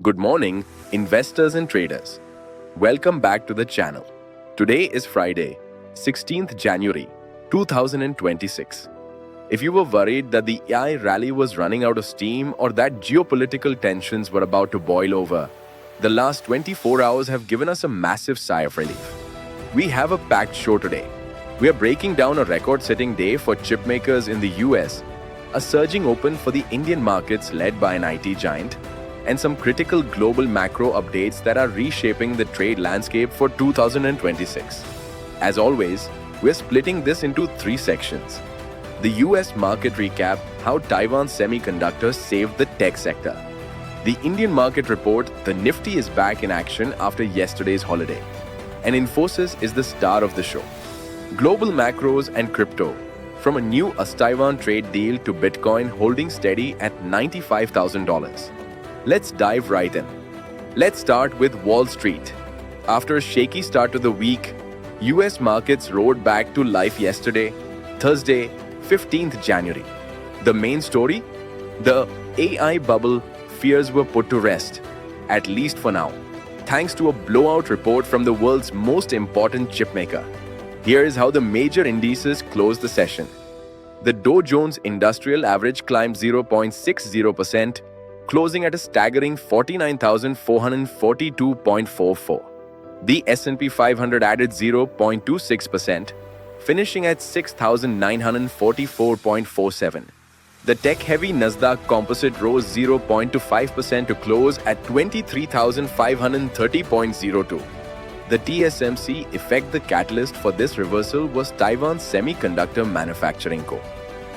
Good morning, investors and traders. Welcome back to the channel. Today is Friday, 16th January 2026. If you were worried that the AI rally was running out of steam or that geopolitical tensions were about to boil over, the last 24 hours have given us a massive sigh of relief. We have a packed show today. We are breaking down a record-setting day for chipmakers in the US, a surging open for the Indian markets led by an IT giant, and some critical global macro updates that are reshaping the trade landscape for 2026. As always, we're splitting this into three sections. The US market recap, how Taiwan Semiconductor saved the tech sector. The Indian market report, the Nifty is back in action after yesterday's holiday. And Infosys is the star of the show. Global macros and crypto, from a new US-Taiwan trade deal to Bitcoin holding steady at $95,000. Let's dive right in. Let's start with Wall Street. After a shaky start to the week, US markets roared back to life yesterday, Thursday, 15th January. The main story? The AI bubble fears were put to rest, at least for now, thanks to a blowout report from the world's most important chipmaker. Here is how the major indices closed the session. The Dow Jones Industrial Average climbed 0.60%, closing at a staggering 49,442.44. The S&P 500 added 0.26%, finishing at 6,944.47. The tech-heavy Nasdaq Composite rose 0.25% to close at 23,530.02. The TSMC effect. The catalyst for this reversal was Taiwan Semiconductor Manufacturing Co.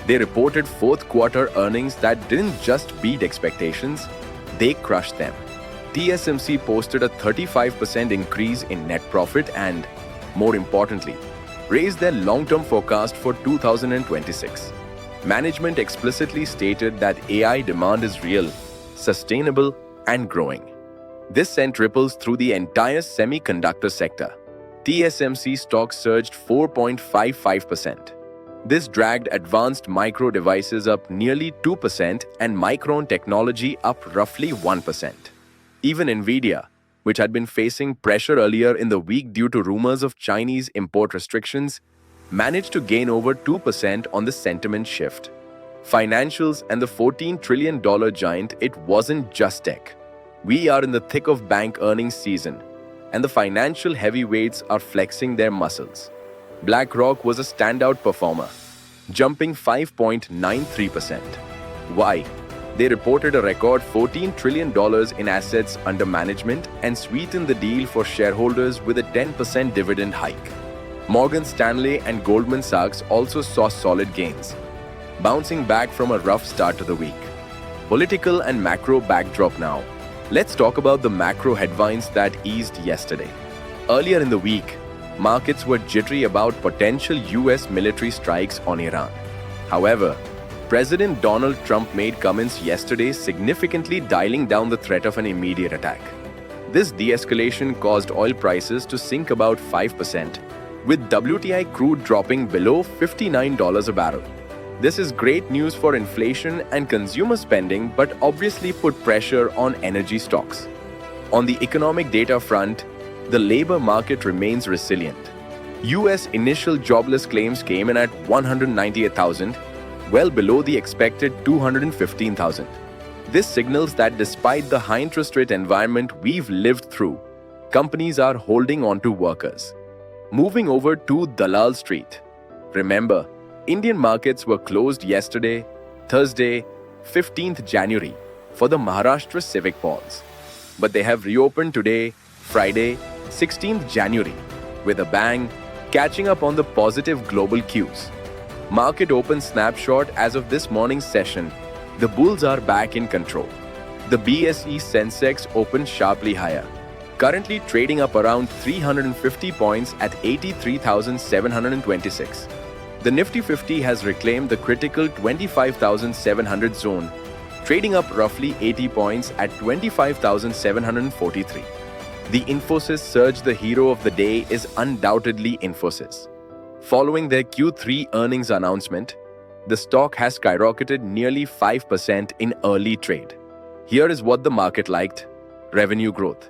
They reported fourth quarter earnings that didn't just beat expectations, they crushed them. TSMC posted a 35% increase in net profit and, more importantly, raised their long-term forecast for 2026. Management explicitly stated that AI demand is real, sustainable, and growing. This sent ripples through the entire semiconductor sector. TSMC stock surged 4.55%. This dragged Advanced Micro Devices up nearly 2% and Micron Technology up roughly 1%. Even Nvidia, which had been facing pressure earlier in the week due to rumors of Chinese import restrictions, managed to gain over 2% on the sentiment shift. Financials and the $14 trillion giant, it wasn't just tech. We are in the thick of bank earnings season, and the financial heavyweights are flexing their muscles. BlackRock was a standout performer, jumping 5.93%. Why? They reported a record $14 trillion in assets under management and sweetened the deal for shareholders with a 10% dividend hike. Morgan Stanley and Goldman Sachs also saw solid gains, bouncing back from a rough start to the week. Political and macro backdrop now. Let's talk about the macro headlines that eased yesterday. Earlier in the week, markets were jittery about potential US military strikes on Iran. However, President Donald Trump made comments yesterday significantly dialing down the threat of an immediate attack. This de-escalation caused oil prices to sink about 5%, with WTI crude dropping below $59 a barrel. This is great news for inflation and consumer spending, but obviously put pressure on energy stocks. On the economic data front, the labor market remains resilient. US initial jobless claims came in at 198,000, well below the expected 215,000. This signals that despite the high interest rate environment we've lived through, companies are holding on to workers. Moving over to Dalal Street. Remember, Indian markets were closed yesterday, Thursday, 15th January, for the Maharashtra civic pause. But they have reopened today, Friday, 16th January, with a bang, catching up on the positive global cues. Market open snapshot as of this morning's session, the bulls are back in control. The BSE Sensex opened sharply higher, currently trading up around 350 points at 83,726. The Nifty 50 has reclaimed the critical 25,700 zone, trading up roughly 80 points at 25,743. The Infosys surge. The hero of the day is undoubtedly Infosys. Following their Q3 earnings announcement, the stock has skyrocketed nearly 5% in early trade. Here is what the market liked. Revenue growth.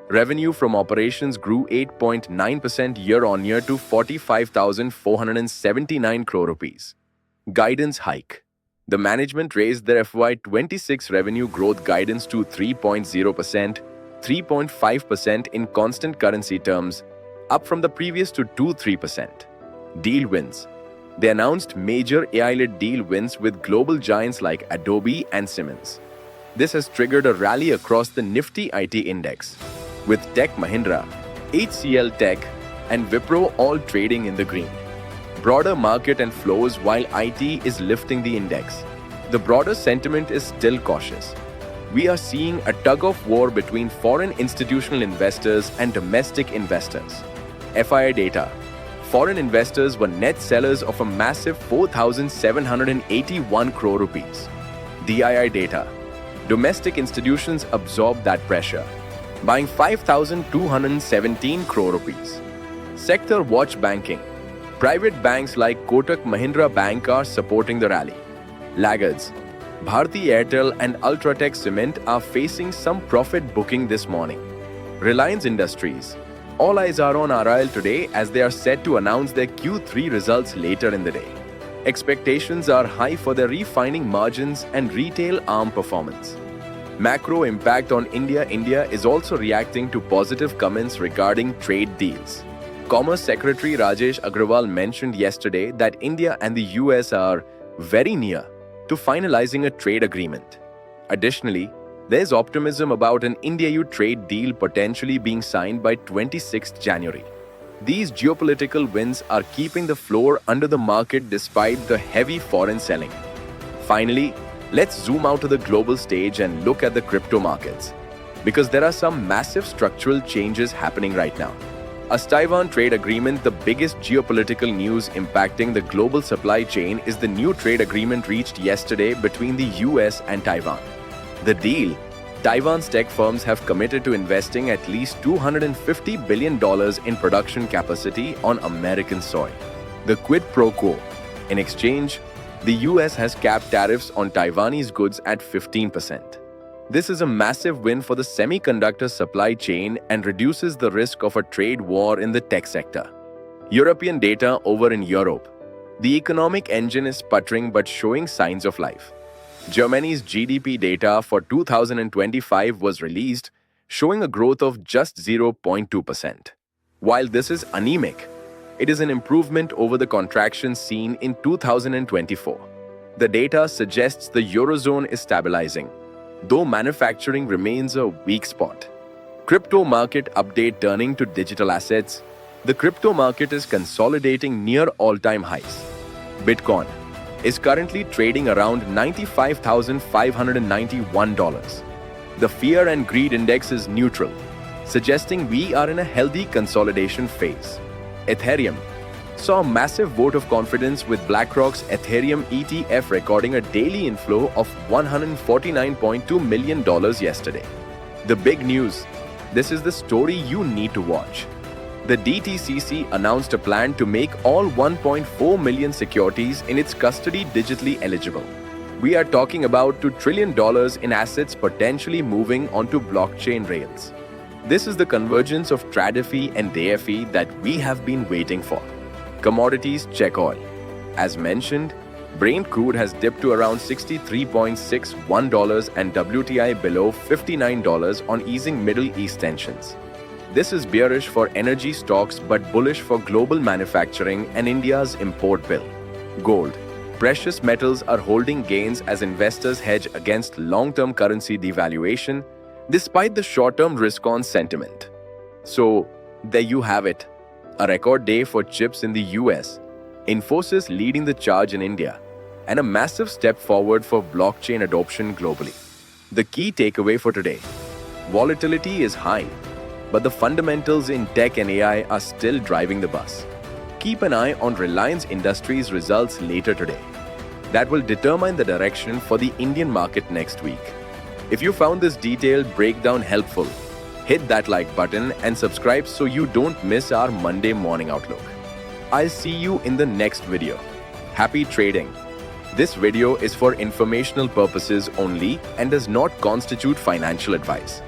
Revenue from operations grew 8.9% year-on-year to 45,479 crore rupees. Guidance hike. The management raised their FY26 revenue growth guidance to 3.0%, 3.5% in constant currency terms, up from the previous to 2-3%. Deal wins. They announced major AI-led deal wins with global giants like Adobe and Siemens. This has triggered a rally across the Nifty IT index, with Tech Mahindra, HCL Tech, and Wipro all trading in the green. Broader market and flows while IT is lifting the index. The broader sentiment is still cautious. We are seeing a tug-of-war between foreign institutional investors and domestic investors. FII data. Foreign investors were net sellers of a massive 4,781 crore rupees. DII data. Domestic institutions absorbed that pressure, buying 5,217 crore rupees. Sector watch banking. Private banks like Kotak Mahindra Bank are supporting the rally. Laggards. Bharti Airtel and Ultratech Cement are facing some profit booking this morning. Reliance Industries. All eyes are on RIL today as they are set to announce their Q3 results later in the day. Expectations are high for their refining margins and retail arm performance. Macro impact on India. India is also reacting to positive comments regarding trade deals. Commerce Secretary Rajesh Agrawal mentioned yesterday that India and the US are very near to finalizing a trade agreement. Additionally, there's optimism about an India-EU trade deal potentially being signed by 26th January. These geopolitical wins are keeping the floor under the market despite the heavy foreign selling. Finally, let's zoom out to the global stage and look at the crypto markets, because there are some massive structural changes happening right now. A Taiwan trade agreement, the biggest geopolitical news impacting the global supply chain, is the new trade agreement reached yesterday between the US and Taiwan. The deal, Taiwan's tech firms have committed to investing at least $250 billion in production capacity on American soil. The quid pro quo. In exchange, the US has capped tariffs on Taiwanese goods at 15%. This is a massive win for the semiconductor supply chain and reduces the risk of a trade war in the tech sector. European data over in Europe. The economic engine is sputtering but showing signs of life. Germany's GDP data for 2025 was released, showing a growth of just 0.2%. While this is anemic, it is an improvement over the contraction seen in 2024. The data suggests the Eurozone is stabilizing, though manufacturing remains a weak spot. Crypto market update. Turning to digital assets, the crypto market is consolidating near all-time highs. Bitcoin is currently trading around $95,591. The fear and greed index is neutral, suggesting we are in a healthy consolidation phase. Ethereum saw a massive vote of confidence with BlackRock's Ethereum ETF recording a daily inflow of $149.2 million yesterday. The big news: this is the story you need to watch. The DTCC announced a plan to make all 1.4 million securities in its custody digitally eligible. We are talking about $2 trillion in assets potentially moving onto blockchain rails. This is the convergence of TradFi and DeFi that we have been waiting for. Commodities. Check oil. As mentioned, Brent crude has dipped to around $63.61 and WTI below $59 on easing Middle East tensions. This is bearish for energy stocks but bullish for global manufacturing and India's import bill. Gold. Precious metals are holding gains as investors hedge against long-term currency devaluation despite the short-term risk-on sentiment. So, there you have it. A record day for chips in the US, Infosys leading the charge in India, and a massive step forward for blockchain adoption globally. The key takeaway for today: volatility is high, but the fundamentals in tech and AI are still driving the bus. Keep an eye on Reliance Industries results later today. That will determine the direction for the Indian market next week. If you found this detailed breakdown helpful, hit that like button and subscribe so you don't miss our Monday morning outlook. I'll see you in the next video. Happy trading! This video is for informational purposes only and does not constitute financial advice.